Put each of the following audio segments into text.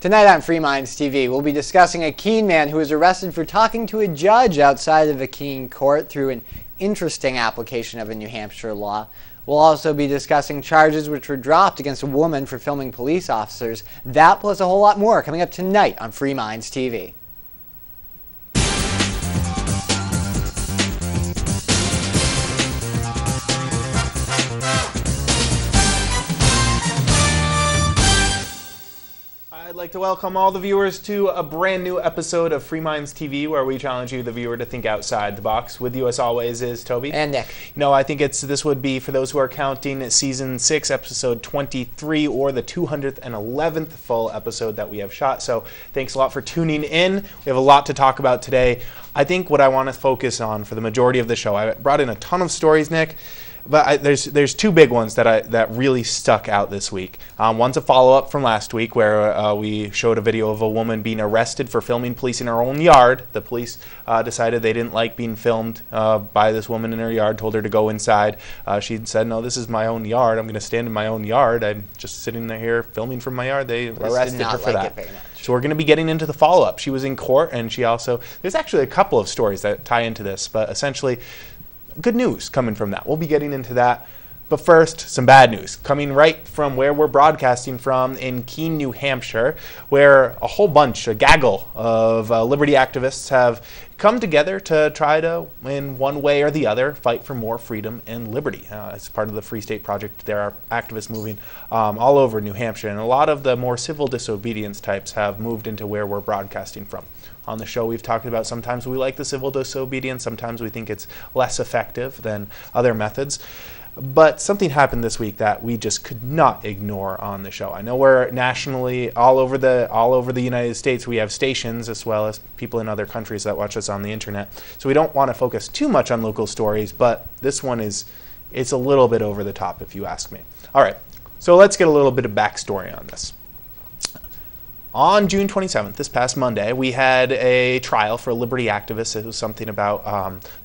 Tonight on Free Minds TV, we'll be discussing a Keene man who was arrested for talking to a judge outside of a Keene court through an interesting application of a New Hampshire law. We'll also be discussing charges which were dropped against a woman for filming police officers. That plus a whole lot more coming up tonight on Free Minds TV. I'd like to welcome all the viewers to a brand new episode of Free Minds TV, where we challenge you, the viewer, to think outside the box. With you, as always, is Toby. And Nick. You know, I think this would be, for those who are counting, Season 6, Episode 23, or the 211th full episode that we have shot. So thanks a lot for tuning in. We have a lot to talk about today. I think what I want to focus on for the majority of the show, I brought in a ton of stories, Nick. But there's two big ones that really stuck out this week. One's a follow-up from last week, where we showed a video of a woman being arrested for filming police in her own yard. The police decided they didn't like being filmed by this woman in her yard, told her to go inside. She said, "No, this is my own yard. I'm going to stand in my own yard. I'm just sitting there here filming from my yard." They arrested her for that. So we're going to be getting into the follow-up. She was in court, and she also... There's actually a couple of stories that tie into this, but essentially... good news coming from that. We'll be getting into that. But first, some bad news coming right from where we're broadcasting from in Keene, New Hampshire, where a gaggle of liberty activists have come together to try to, in one way or the other, fight for more freedom and liberty. As part of the Free State Project, there are activists moving all over New Hampshire, and a lot of the more civil disobedience types have moved into where we're broadcasting from. On the show, we've talked about sometimes we like the civil disobedience, sometimes we think it's less effective than other methods. But something happened this week that we just could not ignore on the show. I know we're nationally, all over the United States, we have stations as well as people in other countries that watch us on the internet. So we don't want to focus too much on local stories, but this one it's a little bit over the top if you ask me. All right, so let's get a little bit of backstory on this. On June 27th, this past Monday, we had a trial for liberty activists. It was something about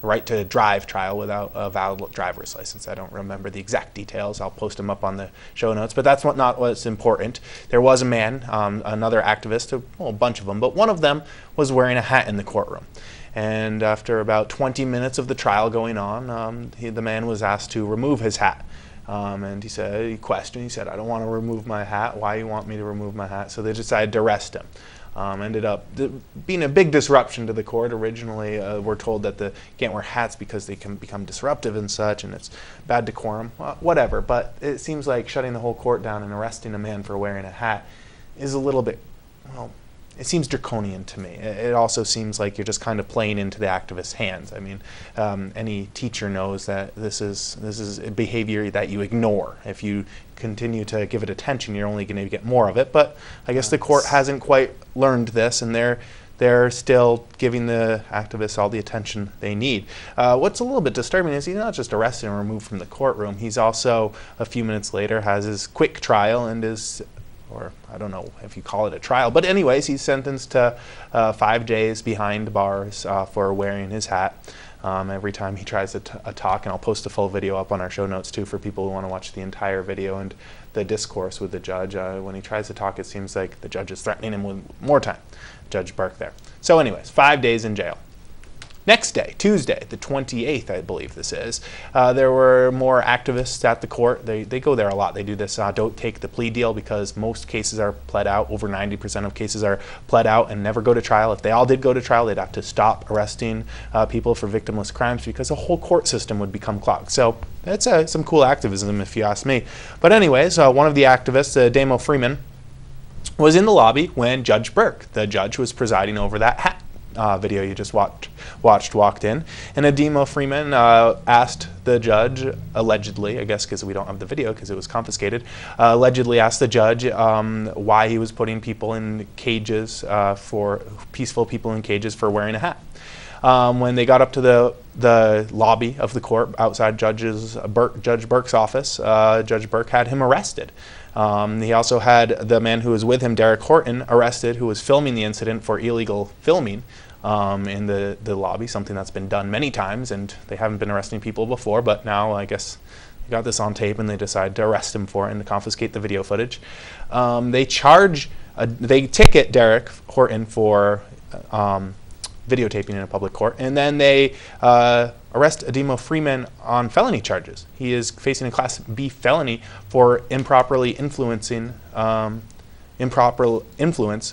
the right to drive trial without a valid driver's license. I don't remember the exact details. I'll post them up on the show notes, but that's not what's important. There was a man, another activist, a bunch of them, but one of them was wearing a hat in the courtroom. And after about 20 minutes of the trial going on, the man was asked to remove his hat. And he said, "I don't want to remove my hat. Why you want me to remove my hat?" So they decided to arrest him. Ended up being a big disruption to the court. Originally, we're told that you can't wear hats because they can become disruptive and such, and it's bad decorum. Well, whatever, but it seems like shutting the whole court down and arresting a man for wearing a hat is a little bit, well, it seems draconian to me. It also seems like you're just kind of playing into the activist's hands. I mean, any teacher knows that this is a behavior that you ignore. If you continue to give it attention, you're only going to get more of it. But I guess the court hasn't quite learned this, and they're still giving the activists all the attention they need. What's a little bit disturbing is he's not just arrested and removed from the courtroom. He's also, a few minutes later, has his quick trial and or I don't know if you call it a trial, but anyways, he's sentenced to 5 days behind bars for wearing his hat every time he tries to talk, and I'll post a full video up on our show notes too for people who want to watch the entire video and the discourse with the judge. When he tries to talk, it seems like the judge is threatening him with more time. Judge Burke there. So anyways, 5 days in jail. Next day, Tuesday, the 28th, I believe this is, there were more activists at the court. They go there a lot. They do this don't take the plea deal because most cases are pled out. Over 90% of cases are pled out and never go to trial. If they all did go to trial, they'd have to stop arresting people for victimless crimes because the whole court system would become clogged. So that's some cool activism if you ask me. But anyways, one of the activists, Damo Freeman, was in the lobby when Judge Burke, the judge who was presiding over that hat video you just walked in, and Ademo Freeman asked the judge, allegedly, I guess because we don't have the video because it was confiscated, allegedly asked the judge why he was putting people in cages peaceful people in cages for wearing a hat. When they got up to the lobby of the court outside Judge Burke's office, Judge Burke had him arrested. He also had the man who was with him, Derek Horton, arrested, who was filming the incident for illegal filming in the lobby, something that's been done many times, and they haven't been arresting people before, but now I guess they got this on tape and they decided to arrest him for it and to confiscate the video footage. They charge they ticket Derek Horton for videotaping in a public court, and then they arrest Ademo Freeman on felony charges. He is facing a Class B felony for improper influence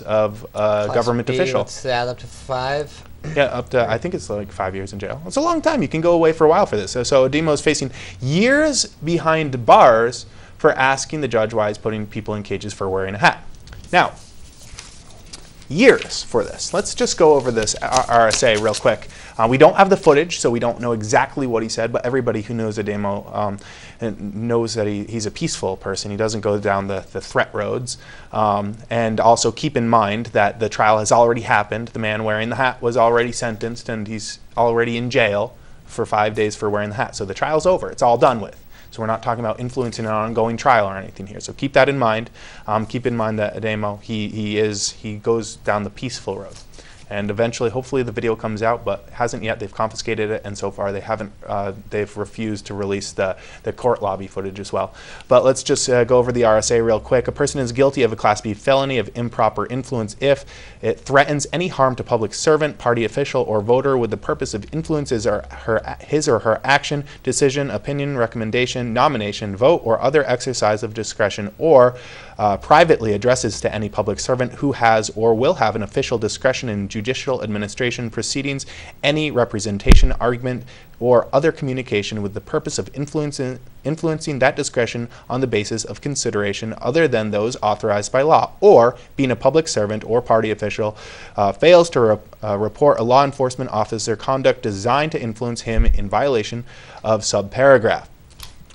of a government official. What's that, up to 5? Yeah, up to, I think it's like 5 years in jail. It's a long time. You can go away for a while for this. So Ademo is facing years behind bars for asking the judge why he's putting people in cages for wearing a hat. Now, years for this. Let's just go over this RSA real quick. We don't have the footage, so we don't know exactly what he said, but everybody who knows Ademo knows that he's a peaceful person. He doesn't go down the threat roads. And also keep in mind that the trial has already happened. The man wearing the hat was already sentenced, and he's already in jail for 5 days for wearing the hat. So the trial's over. It's all done with. So we're not talking about influencing an ongoing trial or anything here. So keep that in mind. Keep in mind that Ademo, he goes down the peaceful road. And eventually, hopefully the video comes out, but hasn't yet. They've confiscated it, and so far they haven't, they've refused to release the court lobby footage as well. But let's just go over the RSA real quick. A person is guilty of a Class B felony of improper influence if it threatens any harm to public servant, party official, or voter with the purpose of influence his or her action, decision, opinion, recommendation, nomination, vote, or other exercise of discretion, or privately addresses to any public servant who has or will have an official discretion in judicial administration proceedings, any representation, argument, or other communication with the purpose of influencing that discretion on the basis of consideration other than those authorized by law, or being a public servant or party official, fails to report a law enforcement officer conduct designed to influence him in violation of subparagraph.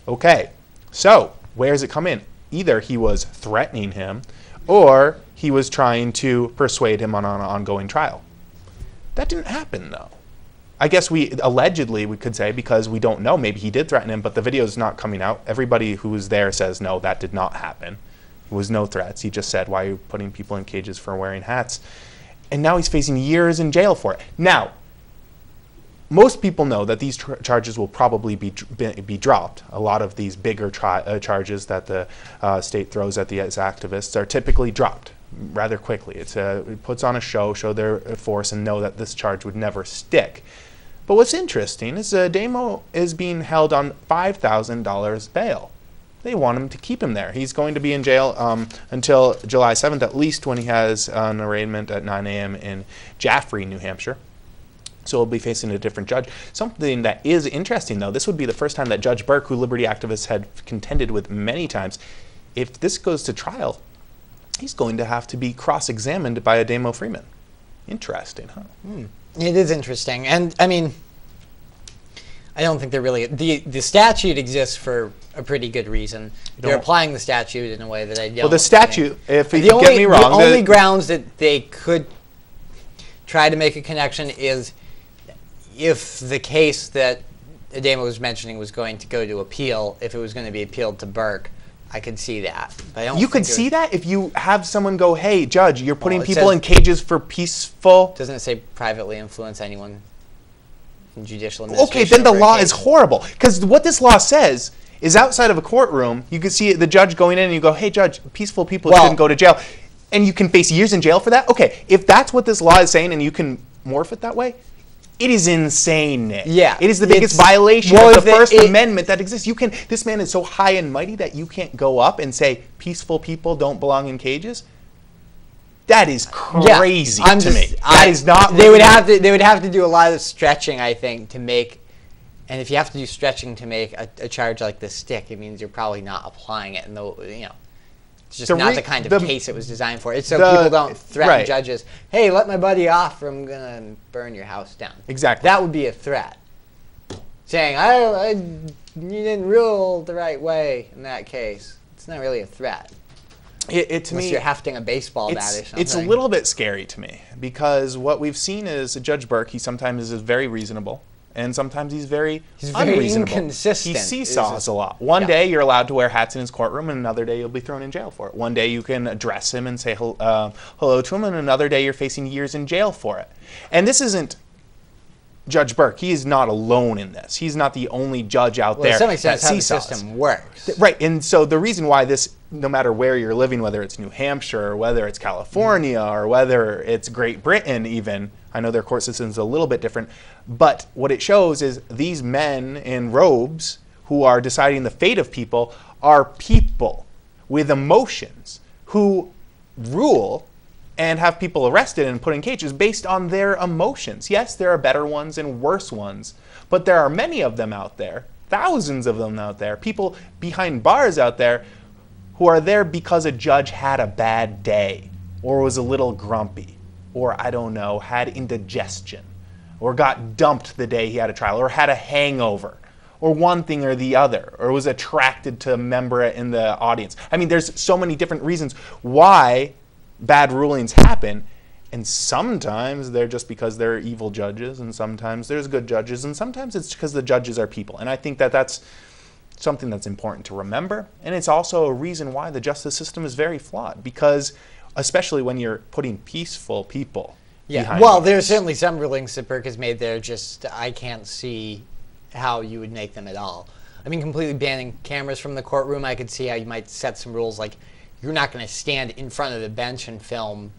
Okay, so where does it come in? Either he was threatening him, or he was trying to persuade him on an ongoing trial. That didn't happen, though. I guess allegedly we could say, because we don't know, maybe he did threaten him, but the video is not coming out. Everybody who was there says, no, that did not happen. There was no threats. He just said, why are you putting people in cages for wearing hats? And now he's facing years in jail for it. Now, most people know that these charges will probably be dropped. A lot of these bigger charges that the state throws at these activists are typically dropped rather quickly. It puts on a show their force, and know that this charge would never stick. But what's interesting is Ademo is being held on $5,000 bail. They want him to keep him there. He's going to be in jail until July 7th, at least, when he has an arraignment at 9 a.m. in Jaffrey, New Hampshire. So he'll be facing a different judge. Something that is interesting, though, this would be the first time that Judge Burke, who liberty activists had contended with many times, if this goes to trial, he's going to have to be cross-examined by Ademo Freeman. Interesting, huh? It is interesting. And, I mean, I don't think they're really... The statute exists for a pretty good reason. They're applying the statute in a way that I don't... Well, the statute, if you get me wrong... The only grounds that they could try to make a connection is if the case that Ademo was mentioning was going to go to appeal, if it was going to be appealed to Burke, I could see that. But I don't you could see that if you have someone go, hey, Judge, you're putting people in cages for peaceful... Doesn't it say privately influence anyone in judicial administration? Okay, then the law is horrible. Because what this law says is outside of a courtroom, you can see the judge going in and you go, hey, Judge, peaceful people shouldn't go to jail. And you can face years in jail for that? Okay, if that's what this law is saying and you can morph it that way, it is insane, Nick. Yeah. It is the biggest violation of the First Amendment that exists. This man is so high and mighty that you can't go up and say peaceful people don't belong in cages. That is crazy to me. That is not. They would have to do a lot of stretching, I think, to make. And if you have to do stretching to make a charge like this stick, it means you're probably not applying it, and it's just not the kind of case it was designed for. It's so people don't threaten judges. Hey, let my buddy off, or I'm gonna burn your house down. Exactly. That would be a threat. Saying you didn't rule the right way in that case. It's not really a threat. To Unless me, you're hefting a baseball bat or something. It's a little bit scary to me, because what we've seen is Judge Burke, he sometimes is very reasonable, and sometimes he's very unreasonable. Inconsistent. He seesaws a lot. One day you're allowed to wear hats in his courtroom, and another day you'll be thrown in jail for it. One day you can address him and say hello to him, and another day you're facing years in jail for it. And this isn't Judge Burke, he is not alone in this. He's not the only judge out there to some extent, that that's how the system works. Right, and so the reason why this, no matter where you're living, whether it's New Hampshire, or whether it's California, or whether it's Great Britain even, I know their court system is a little bit different, but what it shows is these men in robes who are deciding the fate of people are people with emotions who rule and have people arrested and put in cages based on their emotions. Yes, there are better ones and worse ones, but there are many of them out there, thousands of them out there, people behind bars out there who are there because a judge had a bad day or was a little grumpy or, I don't know, had indigestion or got dumped the day he had a trial or had a hangover or one thing or the other, or was attracted to a member in the audience. I mean, there's so many different reasons why bad rulings happen, and sometimes they're just because they're evil judges, and sometimes there's good judges, and sometimes it's because the judges are people. And I think that that's something that's important to remember, and it's also a reason why the justice system is very flawed, because especially when you're putting peaceful people behind well, bars. there's certainly some rulings that Burke has made there, just I can't see how you would make them at all. I mean, completely banning cameras from the courtroom, I could see how you might set some rules like you're not going to stand in front of the bench and film,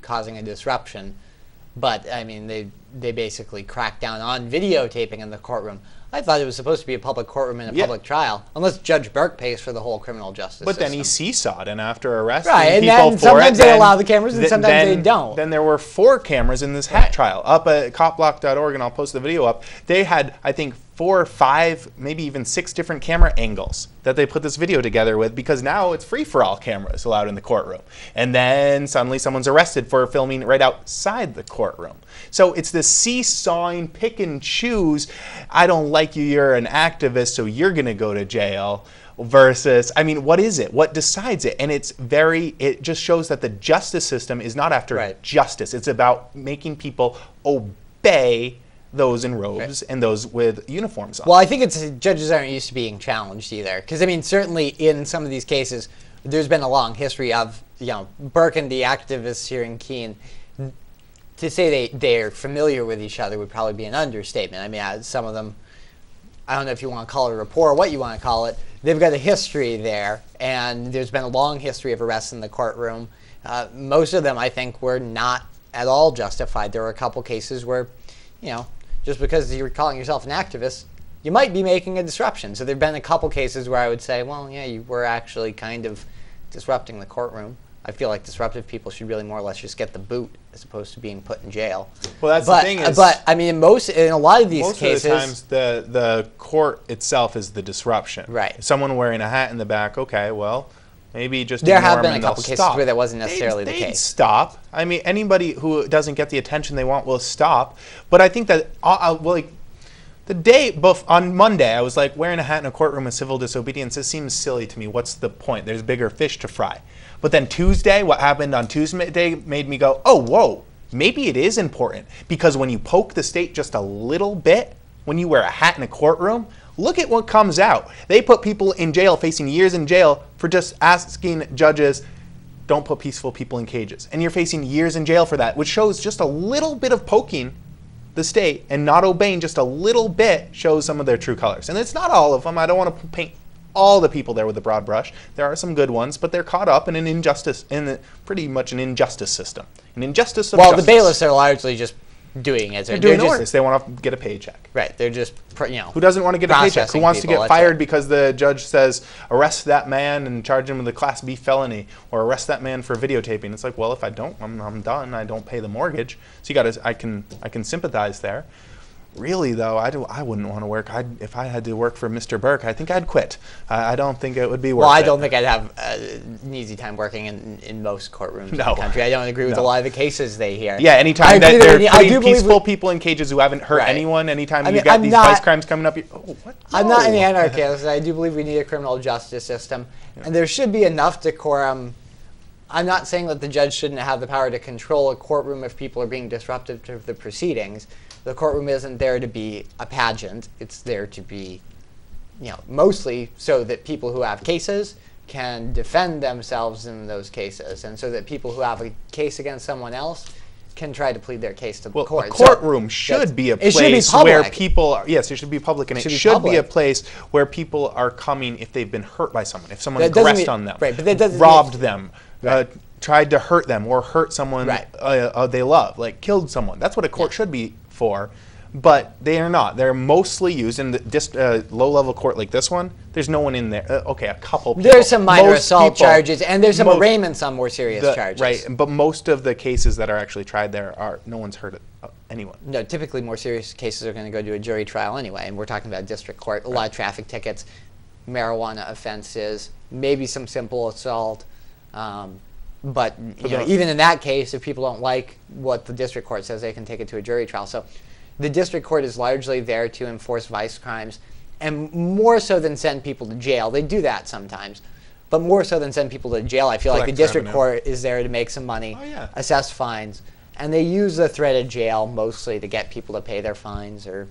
causing a disruption. But, I mean, they basically cracked down on videotaping in the courtroom. I thought it was supposed to be a public courtroom and a public trial, unless Judge Burke pays for the whole criminal justice system. Then he seesawed, and after arresting and people then for sometimes it, they allow the cameras and sometimes they don't. Then there were 4 cameras in this hat trial. Up at copblock.org, and I'll post the video up, they had, I think, 4 or 5, maybe even 6 different camera angles that they put this video together with, because now it's free-for-all cameras allowed in the courtroom. And then suddenly someone's arrested for filming right outside the courtroom. So it's this seesawing, pick and choose, I don't like you, you're an activist, so you're going to go to jail, versus, I mean, what is it? What decides it? And it just shows that the justice system is not after justice. It's about making people obey those in robes and those with uniforms on. Well, I think judges aren't used to being challenged either, because I mean, certainly in some of these cases, there's been a long history of Burke and the activists here in Keene. To say they're familiar with each other would probably be an understatement. I mean, some of them, I don't know if you want to call it a rapport or what you want to call it. They've got a history there, and there's been a long history of arrests in the courtroom. Most of them, I think, were not at all justified. There were a couple cases where, just because you're calling yourself an activist, you might be making a disruption. So there have been a couple cases where I would say, well, yeah, you were actually kind of disrupting the courtroom. I feel like disruptive people should really more or less just get the boot as opposed to being put in jail. Well, that's the thing is, but I mean, in a lot of these cases, most of the times the court itself is the disruption. Right. Someone wearing a hat in the back. Okay, well, maybe just there ignore have them been a and couple they'll cases stop. where that wasn't necessarily the They'd case. Stop. I mean, anybody who doesn't get the attention they want will stop. But I think that the day on Monday, I was like, wearing a hat in a courtroom is civil disobedience. It seems silly to me. What's the point? There's bigger fish to fry. But then Tuesday, what happened on Tuesday made me go, oh, whoa, maybe it is important. Because when you poke the state just a little bit, when you wear a hat in a courtroom, look at what comes out. They put people in jail, facing years in jail, for just asking judges, don't put peaceful people in cages. And you're facing years in jail for that, which shows just a little bit of poking the state and not obeying just a little bit shows some of their true colors. And it's not all of them. I don't want to paint all the people there with a broad brush. There are some good ones, but they're caught up in an injustice, pretty much an injustice system. An injustice of justice. The bailiffs are largely just doing it. They're doing orders. They want to get a paycheck. Right. They're just, Who doesn't want to get a paycheck? Who wants to get fired because the judge says, arrest that man and charge him with a Class B felony, or arrest that man for videotaping? It's like, well, if I don't, I'm done. I don't pay the mortgage. So I can sympathize there. Really, though, I wouldn't want to work. If I had to work for Mr. Burke, I think I'd quit. I don't think it would be worth it. Well, I don't think I'd have an easy time working in most courtrooms in the country. I don't agree with a lot of the cases they hear. Yeah, anytime that they're putting peaceful people in cages who haven't hurt anyone, anytime you got these vice crimes coming up, what? No. I'm not an anarchist. I do believe we need a criminal justice system, and there should be enough decorum. I'm not saying that the judge shouldn't have the power to control a courtroom if people are being disruptive to the proceedings. The courtroom isn't there to be a pageant. It's there to be, mostly so that people who have cases can defend themselves in those cases, and so that people who have a case against someone else can try to plead their case to the Well, court. a courtroom should be a place where people are, yes, it should be public, and it should be a place where people are coming if they've been hurt by someone, if someone aggressed on them, right, but that doesn't robbed them, right. Tried to hurt them, or hurt someone right. They love, like killed someone. That's what a court should be for. But they are not. They're mostly used in the low-level court like this one. There's no one in there. Okay, a couple people. There's some minor assault charges, and there's some arraignments on more serious charges. Right, but most of the cases that are actually tried there are no one's hurt anyone. No, typically more serious cases are going to go to a jury trial anyway, and we're talking about district court. A lot of traffic tickets, marijuana offenses, maybe some simple assault. But even in that case, if people don't like what the district court says, they can take it to a jury trial. So the district court is largely there to enforce vice crimes, and more so than send people to jail. They do that sometimes, but more so than send people to jail, I feel like the district court is there to make some money, assess fines, and they use the threat of jail mostly to get people to pay their fines or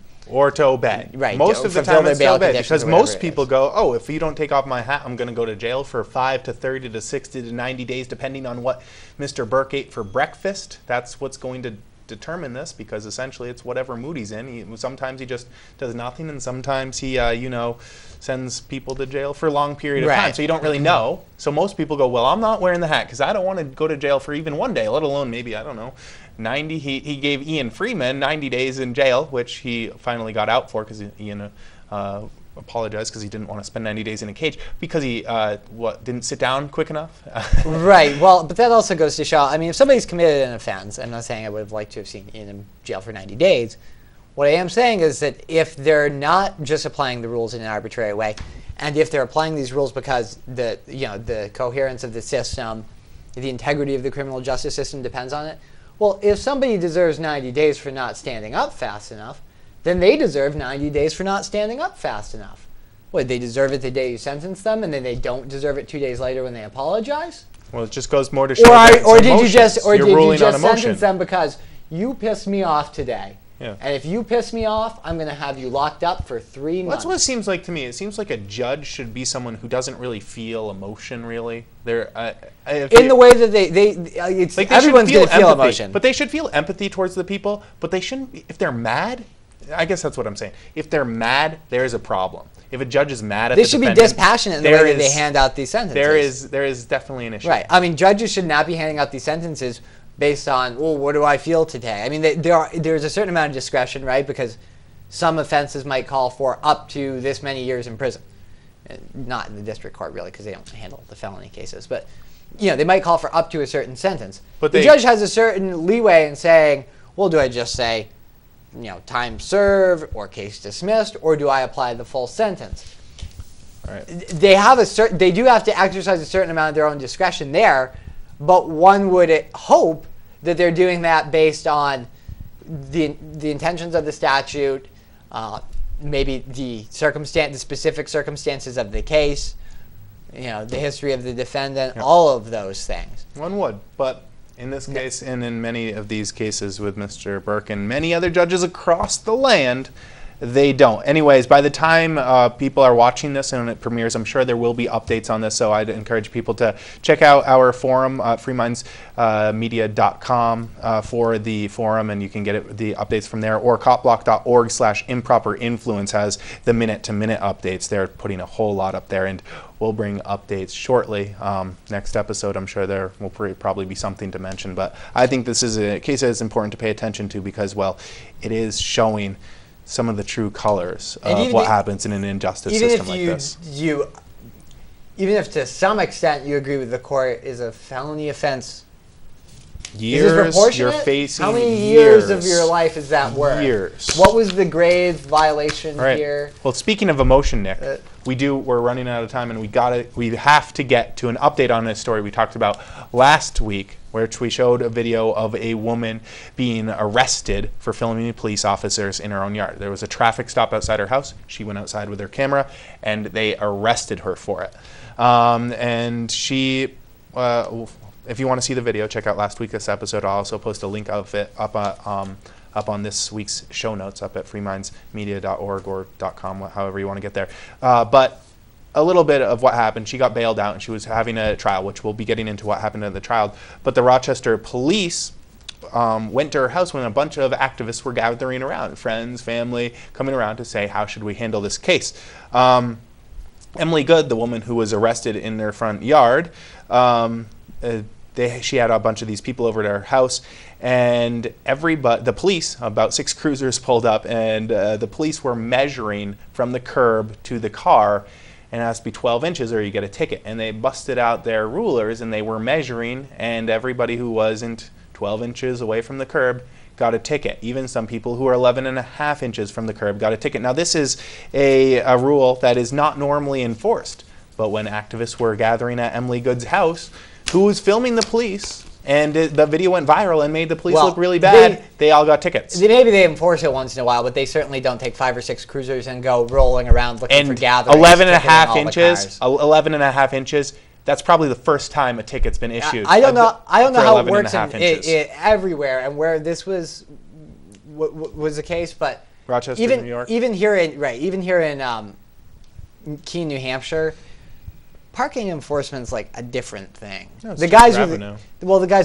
to obey. Right. Most of the time it's to obey, because most people go, oh, if you don't take off my hat, I'm going to go to jail for 5 to 30 to 60 to 90 days, depending on what Mr. Burke ate for breakfast. That's what's going to determine this, because essentially it's whatever mood he's in. Sometimes he just does nothing, and sometimes he, sends people to jail for a long period of time. So you don't really know. So most people go, well, I'm not wearing the hat because I don't want to go to jail for even one day, let alone maybe, I don't know, 90. He gave Ian Freeman 90 days in jail, which he finally got out for because Ian apologized because he didn't want to spend 90 days in a cage because he didn't sit down quick enough. Right. Well, but that also goes to show, I mean, if somebody's committed an offense, I'm not saying I would have liked to have seen Ian in jail for 90 days. What I am saying is that if they're not just applying the rules in an arbitrary way, and if they're applying these rules because the coherence of the system, the integrity of the criminal justice system depends on it, well, if somebody deserves 90 days for not standing up fast enough, then they deserve 90 days for not standing up fast enough. What, they deserve it the day you sentence them, and then they don't deserve it 2 days later when they apologize? Well, it just goes more to show or did you just sentence them because you pissed me off today? Yeah. And if you piss me off, I'm going to have you locked up for 3 months. That's what it seems like to me. It seems like a judge should be someone who doesn't really feel emotion, really. They're in the way that everyone's going to feel emotion. But they should feel empathy towards the people. But they shouldn't, if they're mad, I guess that's what I'm saying. If they're mad, there's a problem. If a judge is mad at the defendant, they should be dispassionate in the way that they hand out these sentences. There is definitely an issue. Right. I mean, judges should not be handing out these sentences based on, well, what do I feel today? I mean, there's a certain amount of discretion, right? Because some offenses might call for up to this many years in prison. Not in the district court, really, because they don't handle the felony cases. But, they might call for up to a certain sentence. But the judge has a certain leeway in saying, well, do I just say, time served or case dismissed, or do I apply the full sentence? Right. They do have to exercise a certain amount of their own discretion there, but one would hope that they're doing that based on the intentions of the statute, maybe the specific circumstances of the case, the history of the defendant, all of those things. One would, but in this case, and in many of these cases with Mr. Burke and many other judges across the land, they don't. Anyways, by the time people are watching this and it premieres, I'm sure there will be updates on this, so I'd encourage people to check out our forum, freemindsmedia.com for the forum, and you can get the updates from there, or copblock.org/improper-influence has the minute-to-minute updates. They're putting a whole lot up there, and we'll bring updates shortly. Next episode, I'm sure there will probably be something to mention, but I think this is a case that is important to pay attention to because, well, it is showing some of the true colors of what happens in an injustice system like this. Even if to some extent you agree with the court is a felony offense, years, you're facing how many years of your life is that worth? Years. What was the grave violation here? Well, speaking of emotion, Nick, we're running out of time, and we have to get to an update on this story we talked about last week, which we showed a video of a woman being arrested for filming police officers in her own yard. There was a traffic stop outside her house. She went outside with her camera, and they arrested her for it. And she, if you want to see the video, check out last week's episode. I'll also post a link of it up on this week's show notes up at freemindsmedia.org or .com, however you want to get there. But a little bit of what happened. She got bailed out, and she was having a trial, which we'll be getting into what happened in the trial. But the Rochester police went to her house when a bunch of activists were gathering around, friends, family, coming around to say, how should we handle this case? Emily Good, the woman who was arrested in their front yard, she had a bunch of these people over to her house, and the police, about 6 cruisers pulled up, and the police were measuring from the curb to the car, and it has to be 12 inches or you get a ticket. And they busted out their rulers, and they were measuring, and everybody who wasn't 12 inches away from the curb got a ticket. Even some people who are 11.5 inches from the curb got a ticket. Now, this is a rule that is not normally enforced, but when activists were gathering at Emily Good's house, who was filming the police, and the video went viral and made the police look really bad, they all got tickets. Maybe they enforce it once in a while, but they certainly don't take 5 or 6 cruisers and go rolling around looking for gatherings. 11.5 inches, that's probably the first time a ticket's been issued. I don't know how it works everywhere, and where this was the case, but Rochester, New York. Even here in Keene, New Hampshire, parking enforcement's like a different thing. No, the guys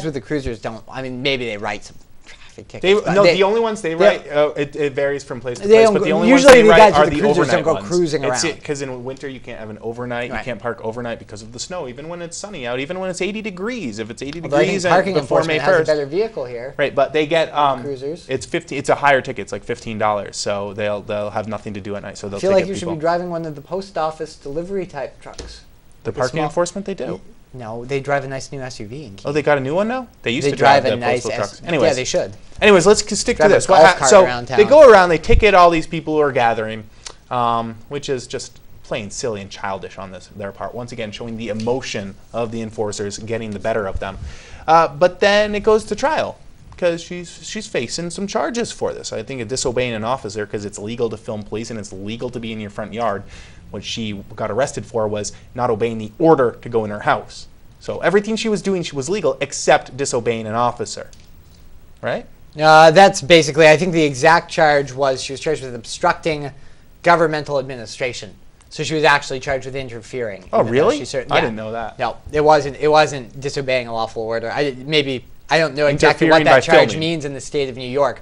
with the cruisers don't. I mean, maybe they write some traffic tickets. The only ones they write, it varies from place to place. But the only ones usually they the write guys are with the the cruisers overnight don't go ones. cruising around. Because in winter you can't have an overnight. Right. You can't park overnight because of the snow. Even when it's sunny out. Even when it's 80 degrees. If it's 80 Although degrees parking before May 1st, has a better vehicle here. Right, but they get cruisers. It's a higher ticket. It's like $15. So they'll have nothing to do at night. So they'll I feel like you people. should be driving one of the post office delivery type trucks. The parking enforcement, they do. No, they drive a nice new SUV in Keene. Oh, they got a new one now? They used to drive the a nice postal trucks. Yeah, they should. Anyways, let's stick to this. So they go around, they ticket all these people who are gathering, which is just plain silly and childish on their part. Once again, showing the emotion of the enforcers getting the better of them. But then it goes to trial because she's facing some charges for this. I think of disobeying an officer because it's legal to film police and it's legal to be in your front yard. What she got arrested for was not obeying the order to go in her house. So everything she was doing, she was legal, except disobeying an officer. Right? That's basically, I think the exact charge was she was charged with obstructing governmental administration. So she was actually charged with interfering. Oh, really? I didn't know that. No, it wasn't disobeying a lawful order. I don't know exactly what that charge means in the state of New York.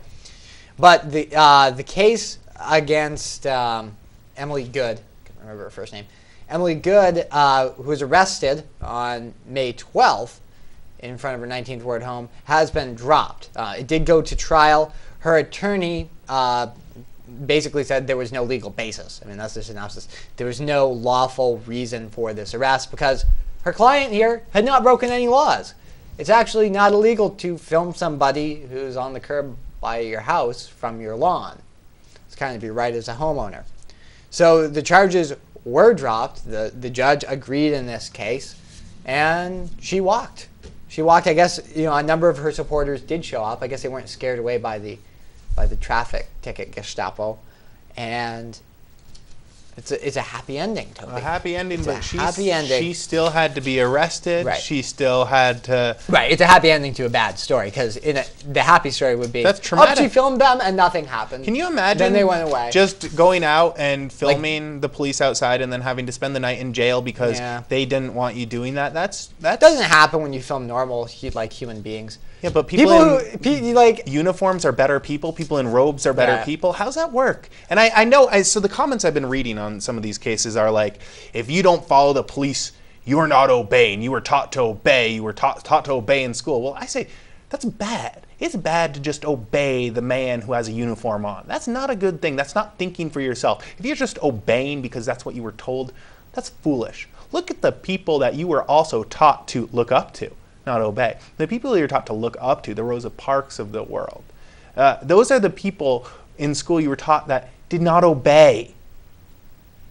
But the case against Emily Good, remember her first name. Emily Good, who was arrested on May 12th in front of her 19th Ward home, has been dropped. It did go to trial. Her attorney basically said there was no legal basis. I mean, that's the synopsis. There was no lawful reason for this arrest because her client here had not broken any laws. It's actually not illegal to film somebody who's on the curb by your house from your lawn. It's kind of your right as a homeowner. So the charges were dropped. The judge agreed in this case, and she walked. She walked. I guess a number of her supporters did show up. I guess they weren't scared away by the traffic ticket Gestapo, and it's a happy ending, Toby. A happy ending, but she still had to be arrested. Right. She still had to. Right, it's a happy ending to a bad story because the happy story would be that's traumatic. She filmed them and nothing happened. Can you imagine? Then they went away. Just going out and filming the police outside and then having to spend the night in jail because they didn't want you doing that. That doesn't happen when you film normal human beings. Yeah, but people in uniforms are better people. People in robes are better people. How's that work? And I know, so the comments I've been reading on some of these cases are like, if you don't follow the police, you are not obeying. You were taught to obey. You were taught to obey in school. Well, I say, that's bad. It's bad to just obey the man who has a uniform on. That's not a good thing. That's not thinking for yourself. If you're just obeying because that's what you were told, that's foolish. Look at the people that you were also taught to look up to. Not obey. The people that you're taught to look up to, the Rosa Parks of the world, those are the people in school you were taught that did not obey.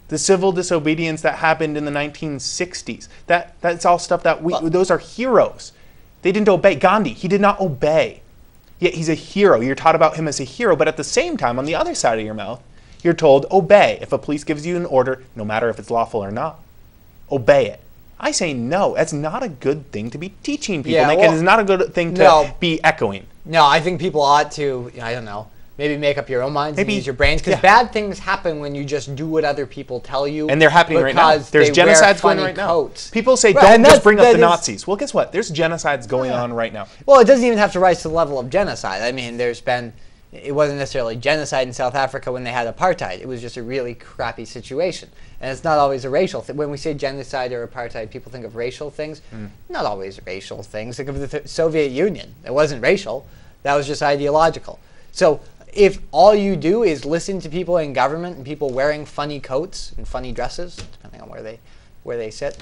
The civil disobedience that happened in the 1960s, that's all stuff that those are heroes. They didn't obey. Gandhi, he did not obey. Yet he's a hero. You're taught about him as a hero, but at the same time, on the other side of your mouth, you're told obey. If a police gives you an order, no matter if it's lawful or not, obey it. I say no. That's not a good thing to be teaching people. It's not a good thing to be echoing. No, I think people ought to, I don't know, maybe make up your own minds and Maybe, use your brains, because yeah. bad things happen when you just do what other people tell you. And they're happening right now. because There's they wear genocides going funny right now. coats. People say, Right, don't and just that- bring up that the is- Nazis. Well, guess what? There's genocides going on right now. Well, it doesn't even have to rise to the level of genocide. I mean, it wasn't necessarily genocide in South Africa when they had apartheid. It was just a really crappy situation. And it's not always a racial thing. When we say genocide or apartheid, people think of racial things. Not always racial things. Think of the Soviet Union. It wasn't racial. That was just ideological. So if all you do is listen to people in government and people wearing funny coats and funny dresses, depending on where they sit,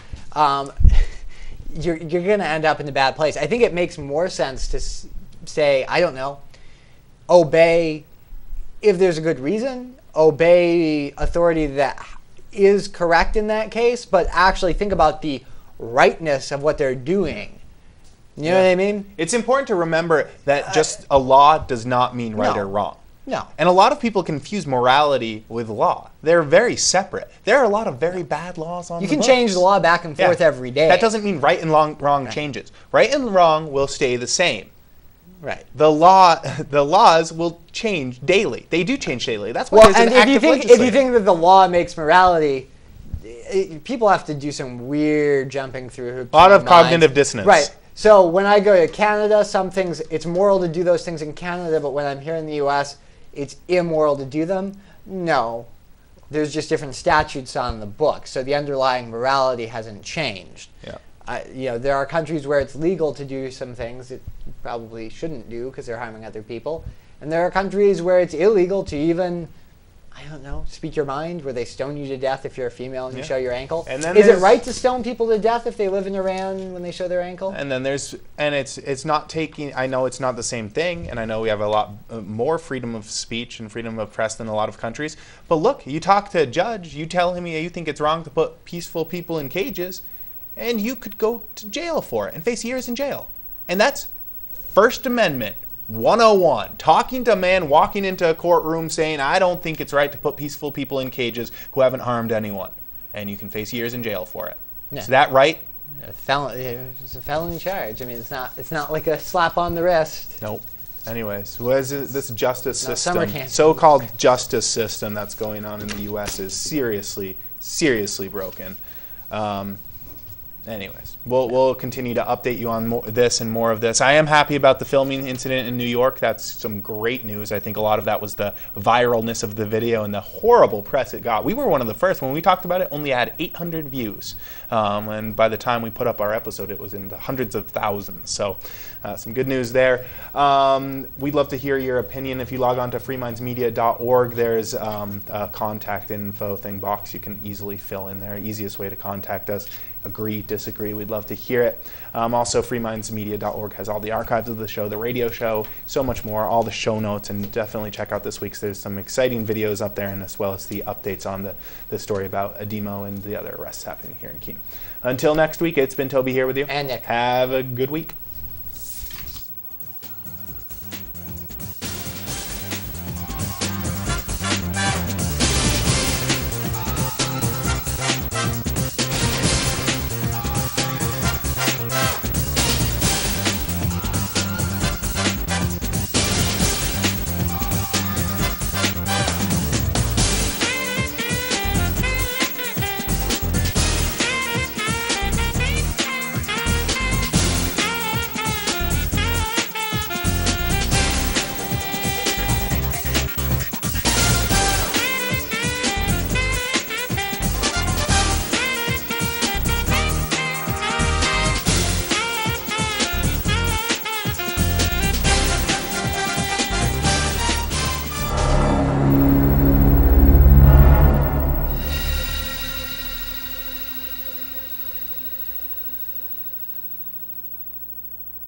you're going to end up in a bad place. I think it makes more sense to say, I don't know, obey if there's a good reason, obey authority that is correct in that case, but actually think about the rightness of what they're doing. You know what I mean? It's important to remember that just a law does not mean right or wrong. No. And a lot of people confuse morality with law. They're very separate. There are a lot of very bad laws on the books. You can change the law back and forth every day. That doesn't mean right and wrong changes. Right and wrong will stay the same. Right. The laws will change daily. They do change daily. That's why there's an active legislature. If you think that the law makes morality, people have to do some weird jumping through hoops. A lot of cognitive dissonance. Right. So when I go to Canada, some things, it's moral to do those things in Canada, but when I'm here in the U.S., it's immoral to do them. No. There's just different statutes on the book, so the underlying morality hasn't changed. Yeah. There are countries where it's legal to do some things that you probably shouldn't do because they're harming other people. And there are countries where it's illegal to even, I don't know, speak your mind, where they stone you to death if you're a female and you show your ankle. And then is it right to stone people to death if they live in Iran when they show their ankle? And then it's not taking, I know it's not the same thing, and I know we have a lot more freedom of speech and freedom of press than a lot of countries. But look, you talk to a judge, you tell him you think it's wrong to put peaceful people in cages, and you could go to jail for it and face years in jail. And that's First Amendment 101. Talking to a man walking into a courtroom saying, I don't think it's right to put peaceful people in cages who haven't harmed anyone. And you can face years in jail for it. Yeah. Is that right? It's a felony charge. I mean, it's not like a slap on the wrist. Nope. Anyways, what is it, this justice summer system, camp. so-called justice system that's going on in the U.S. is seriously, seriously broken. Anyways, we'll continue to update you on this and more of this. I am happy about the filming incident in New York. That's some great news. I think a lot of that was the viralness of the video and the horrible press it got. We were one of the first. When we talked about it, only had 800 views. And by the time we put up our episode, it was in the hundreds of thousands. So some good news there. We'd love to hear your opinion. If you log on to freemindsmedia.org, there's a contact info thing box you can easily fill in there. Easiest way to contact us. Agree, disagree, we'd love to hear it. Also, freemindsmedia.org has all the archives of the show, the radio show, so much more, all the show notes, and definitely check out this week's. There's some exciting videos up there, and as well as the updates on the story about Ademo and the other arrests happening here in Keene. Until next week, it's been Toby here with you. And Nick. Have a good week.